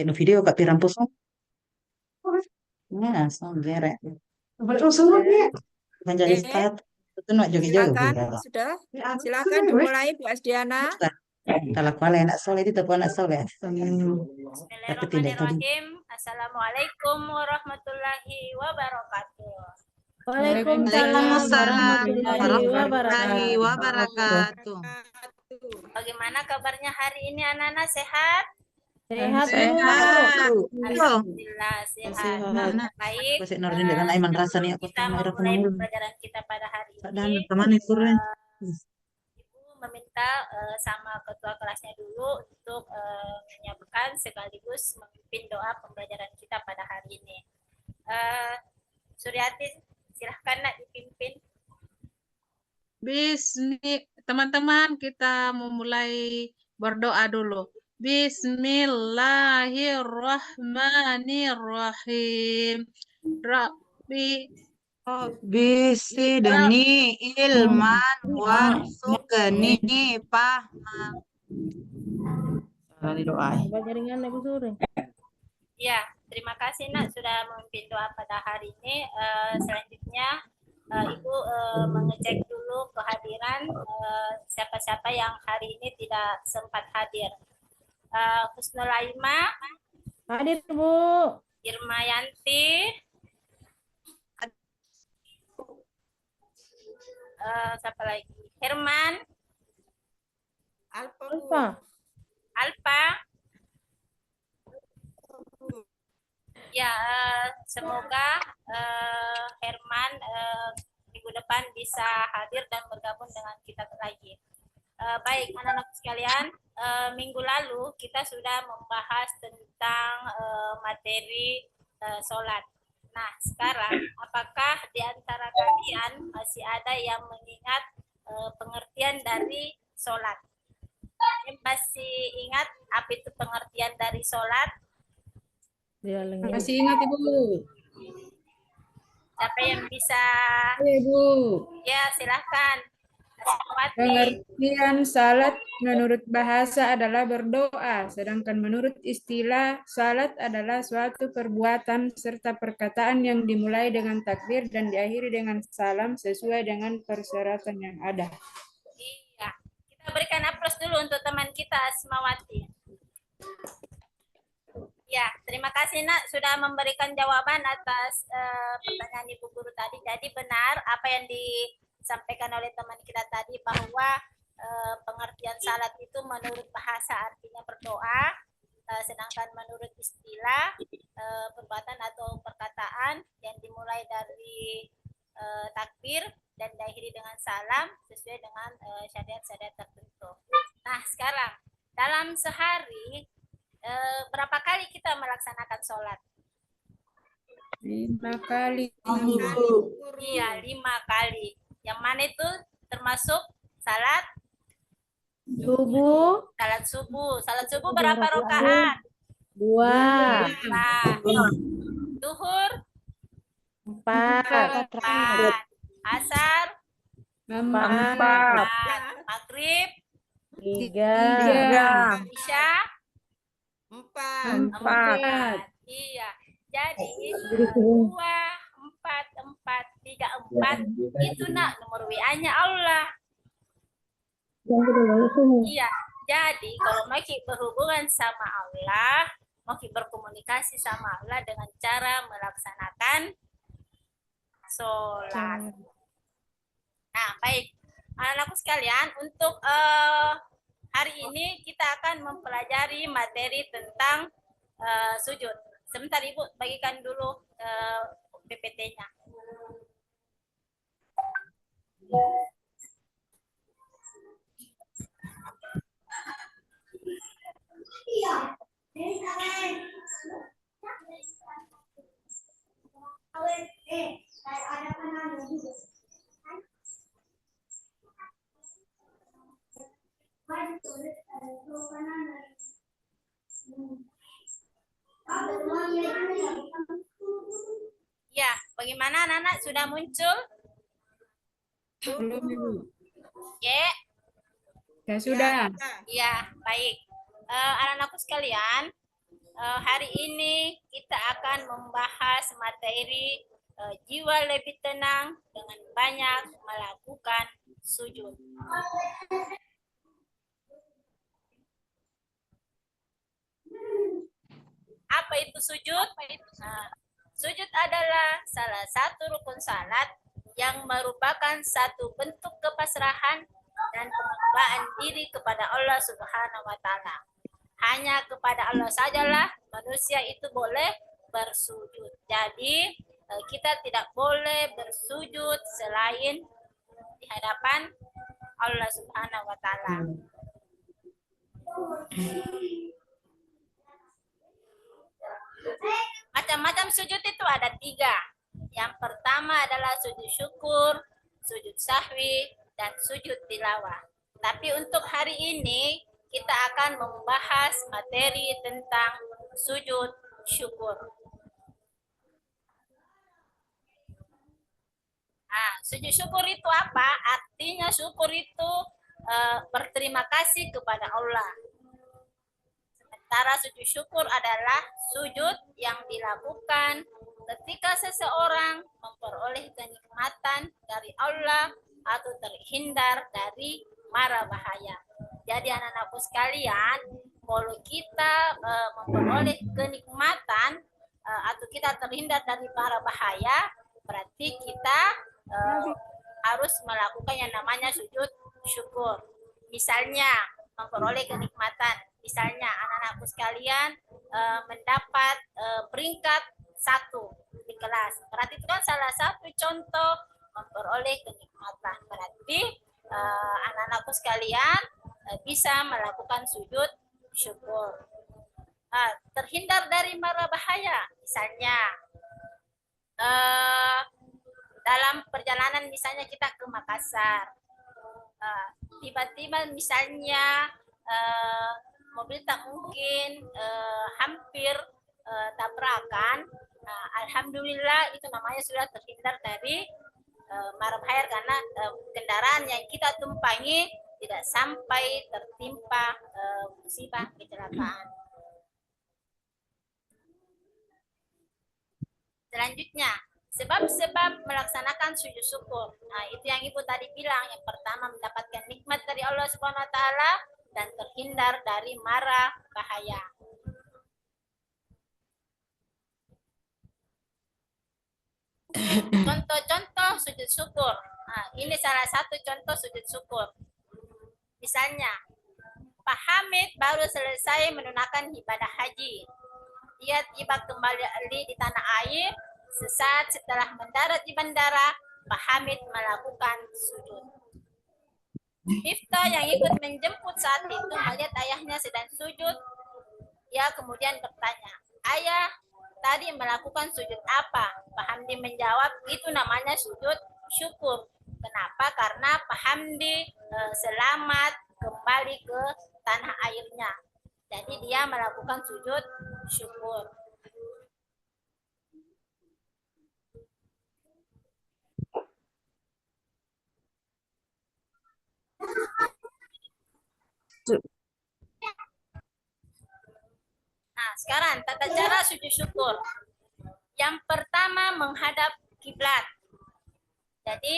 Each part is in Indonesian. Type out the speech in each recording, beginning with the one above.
no video kak pirampus. Ya, so gere. Kan jadi Oke, start. Itu nak jogi-jogi silakan. bira. Sudah, silakan dimulai Bu Asdiana. Kalau kuala anak soleh itu tapi anak soleh. Tapi tidak tadi. Bismillahirrahmanirrahim. Assalamualaikum warahmatullahi wabarakatuh. Waalaikumsalam Waalaikumsalam warahmatullahi warahmatullahi wabarakatuh. wabarakatuh. Bagaimana kabarnya hari ini anak-anak, sehat? Sehat, Sehat. Bu. Alhamdulillah sehat. Sehat. Baik, Aku sih Nordin dengan Aiman rasanya aku kita sama Ira memulai kemana. pelajaran kita pada hari Dan ini. teman itu Ren. Ibu meminta sama ketua kelasnya dulu untuk menyiapkan sekaligus memimpin doa pembelajaran kita pada hari ini. Suryati, silahkan nak dipimpin. Teman-teman, kita memulai berdoa dulu. Bismillahirrahmanirrahim. Rabbi Bisidni ilman warzuqni fahman. Ya, terima kasih nak sudah memimpin doa pada hari ini. Selanjutnya Ibu mengecek dulu kehadiran siapa-siapa yang hari ini tidak sempat hadir. Husnul Aima, Hadir, Bu. Irmayanti, siapa lagi? Herman, Alfa. Alfa. Ya, semoga Herman minggu depan bisa hadir dan bergabung dengan kita lagi. Baik, anak-anak sekalian, minggu lalu kita sudah membahas tentang materi sholat. Nah, sekarang apakah di antara kalian masih ada yang mengingat pengertian dari sholat? Yang masih ingat apa itu pengertian dari sholat? masih ingat Ibu? Siapa yang bisa? Ibu. Ya, silahkan. Pengertian salat menurut bahasa adalah berdoa, sedangkan menurut istilah salat adalah suatu perbuatan serta perkataan yang dimulai dengan takbir dan diakhiri dengan salam sesuai dengan persyaratan yang ada. Iya, kita berikan aplaus dulu untuk teman kita Asmawati. Ya, terima kasih nak sudah memberikan jawaban atas pertanyaan Ibu Guru tadi. Jadi benar apa yang disampaikan oleh teman kita tadi bahwa pengertian salat itu menurut bahasa artinya berdoa, sedangkan menurut istilah perbuatan atau perkataan yang dimulai dari takbir dan diakhiri dengan salam sesuai dengan syariat-syariat tertentu. Nah, sekarang dalam sehari berapa kali kita melaksanakan sholat? 5 kali. Iya, 5 kali. Yang mana itu termasuk salat Subuh. salat subuh. Salat subuh berapa rakaat? 2. Nah, zuhur 4. 4. Asar 4. Maghrib 3. Isya 4. Iya. Jadi 2, 4, 4, 3, 4 itu nak nomor WA-nya Allah. Iya. Jadi kalau mau berhubungan sama Allah, mau berkomunikasi sama Allah dengan cara melaksanakan sholat. Nah, baik. Anak-anakku sekalian, untuk hari ini kita akan mempelajari materi tentang sujud. Sebentar Ibu, bagikan dulu PPT-nya. Ya, bagaimana anak-anak sudah muncul? Belum Ibu. Ya. Ya sudah. Ya, baik. Anak-anakku sekalian, hari ini kita akan membahas materi jiwa lebih tenang dengan banyak melakukan sujud. Apa itu sujud? Sujud adalah salah satu rukun salat yang merupakan satu bentuk kepasrahan dan penghambaan diri kepada Allah Subhanahu wa Ta'ala. Hanya kepada Allah sajalah manusia itu boleh bersujud. Jadi kita tidak boleh bersujud selain di hadapan Allah Subhanahu wa Ta'ala. Macam-macam sujud itu ada 3. Yang pertama adalah sujud syukur, sujud sahwi, dan sujud tilawah. Tapi untuk hari ini kita akan membahas materi tentang sujud syukur. Sujud syukur itu apa? Artinya syukur itu berterima kasih kepada Allah. Sementara sujud syukur adalah sujud yang dilakukan ketika seseorang memperoleh kenikmatan dari Allah atau terhindar dari mara bahaya. Jadi anak-anakku sekalian, kalau kita memperoleh kenikmatan atau kita terhindar dari mara bahaya, berarti kita harus melakukan yang namanya sujud syukur. Misalnya memperoleh kenikmatan, misalnya anak-anakku sekalian mendapat peringkat 1 di kelas. Berarti itu kan salah satu contoh memperoleh kenikmatan. Berarti anak-anakku sekalian bisa melakukan sujud syukur. Terhindar dari mara bahaya, misalnya dalam perjalanan misalnya kita ke Makassar, tiba-tiba misalnya mobil tak mungkin hampir tabrakan. Alhamdulillah itu namanya sudah terhindar dari mara bahaya karena kendaraan yang kita tumpangi tidak sampai tertimpa musibah kecelakaan. Selanjutnya, sebab-sebab melaksanakan sujud syukur. Itu yang Ibu tadi bilang. Yang pertama mendapatkan nikmat dari Allah Subhanahu wa Ta'ala dan terhindar dari mara bahaya. Contoh-contoh sujud syukur. Ini salah satu contoh sujud syukur. Misalnya, Pak Hamid baru selesai menunaikan ibadah haji. Dia tiba kembali di tanah air. Sesaat setelah mendarat di bandara, Pak Hamid melakukan sujud. Miftah yang ikut menjemput saat itu melihat ayahnya sedang sujud. Dia kemudian bertanya, "Ayah, tadi melakukan sujud apa?" Pak Hamdi menjawab, "Itu namanya sujud syukur." Kenapa? Karena Pak Hamdi selamat kembali ke tanah airnya. Jadi dia melakukan sujud syukur. Sekarang tata cara sujud syukur. Yang pertama menghadap kiblat. Jadi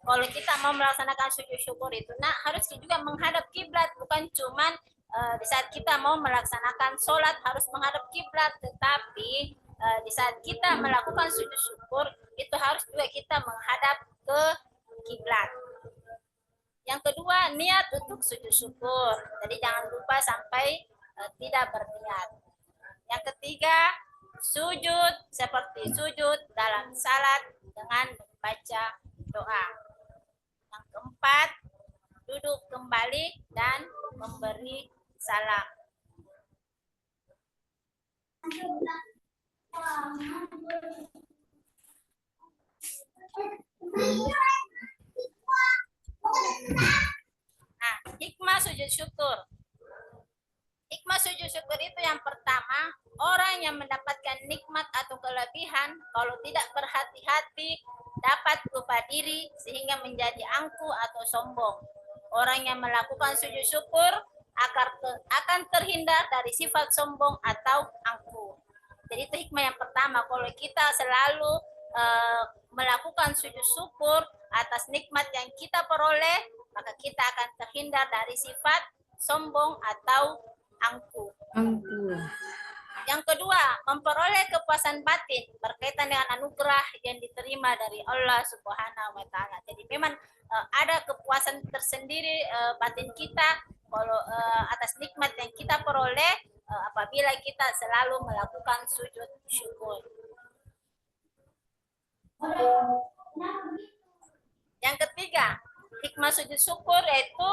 kalau kita mau melaksanakan sujud syukur itu harus juga menghadap kiblat, bukan cuman di saat kita mau melaksanakan sholat harus menghadap kiblat, tetapi di saat kita melakukan sujud syukur itu harus juga kita menghadap ke kiblat. Yang kedua, niat untuk sujud syukur. Jadi jangan lupa sampai tidak berniat. Yang ketiga, sujud seperti sujud dalam salat dengan membaca doa. Yang keempat, duduk kembali dan memberi salam. Hikmah sujud syukur. Hikmah sujud syukur itu yang pertama, orang yang mendapatkan nikmat atau kelebihan kalau tidak berhati-hati dapat lupa diri sehingga menjadi angkuh atau sombong. Orang yang melakukan sujud syukur akan terhindar dari sifat sombong atau angkuh. Jadi itu hikmah yang pertama, kalau kita selalu melakukan sujud syukur atas nikmat yang kita peroleh, maka kita akan terhindar dari sifat sombong atau angkuh. Yang kedua, memperoleh kepuasan batin berkaitan dengan anugerah yang diterima dari Allah Subhanahu wa Ta'ala. Jadi memang ada kepuasan tersendiri batin kita kalau atas nikmat yang kita peroleh apabila kita selalu melakukan sujud syukur. Yang ketiga, hikmah sujud syukur yaitu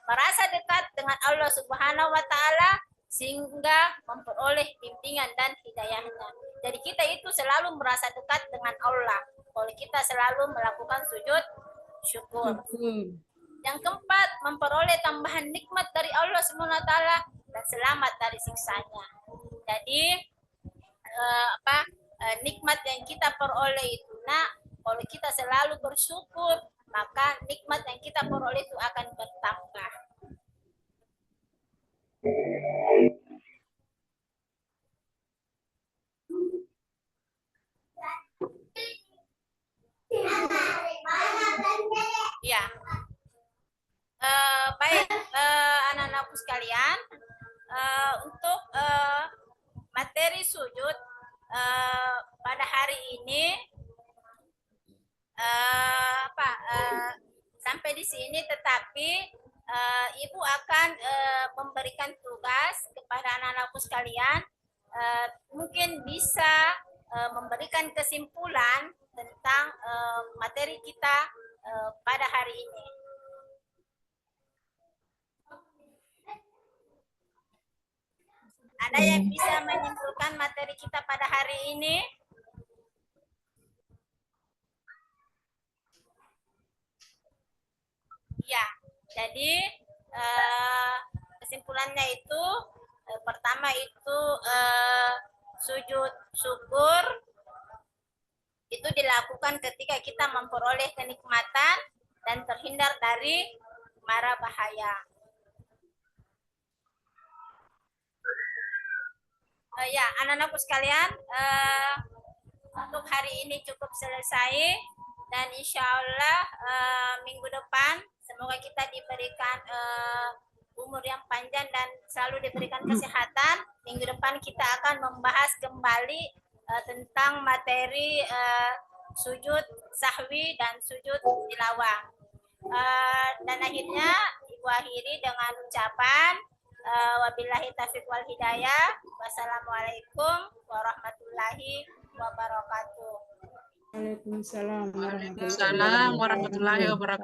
merasa dekat dengan Allah Subhanahu wa Ta'ala sehingga memperoleh bimbingan dan hidayahnya. Jadi kita itu selalu merasa dekat dengan Allah kalau kita selalu melakukan sujud syukur. Yang keempat, memperoleh tambahan nikmat dari Allah Subhanahu wa Ta'ala dan selamat dari siksanya. Jadi nikmat yang kita peroleh itu, kalau kita selalu bersyukur, maka nikmat yang kita peroleh itu akan bertambah. Ya, baik anak-anakku sekalian, untuk materi sujud pada hari ini sampai di sini, tetapi Ibu akan memberikan tugas kepada anak-anakku sekalian, mungkin bisa memberikan kesimpulan tentang materi kita pada hari ini. Ada yang bisa menyimpulkan materi kita pada hari ini? Ya, jadi kesimpulannya itu pertama itu sujud syukur itu dilakukan ketika kita memperoleh kenikmatan dan terhindar dari mara bahaya. Ya, anak-anakku sekalian, untuk hari ini cukup selesai dan insya Allah minggu depan semoga kita diberikan umur yang panjang dan selalu diberikan kesehatan. Minggu depan kita akan membahas kembali tentang materi sujud sahwi dan sujud tilawah. Dan akhirnya Ibu akhiri dengan ucapan wabillahi taufiq wal hidayah. Wassalamualaikum warahmatullahi wabarakatuh. Waalaikumsalam Waalaikumsalam warahmatullahi wabarakatuh.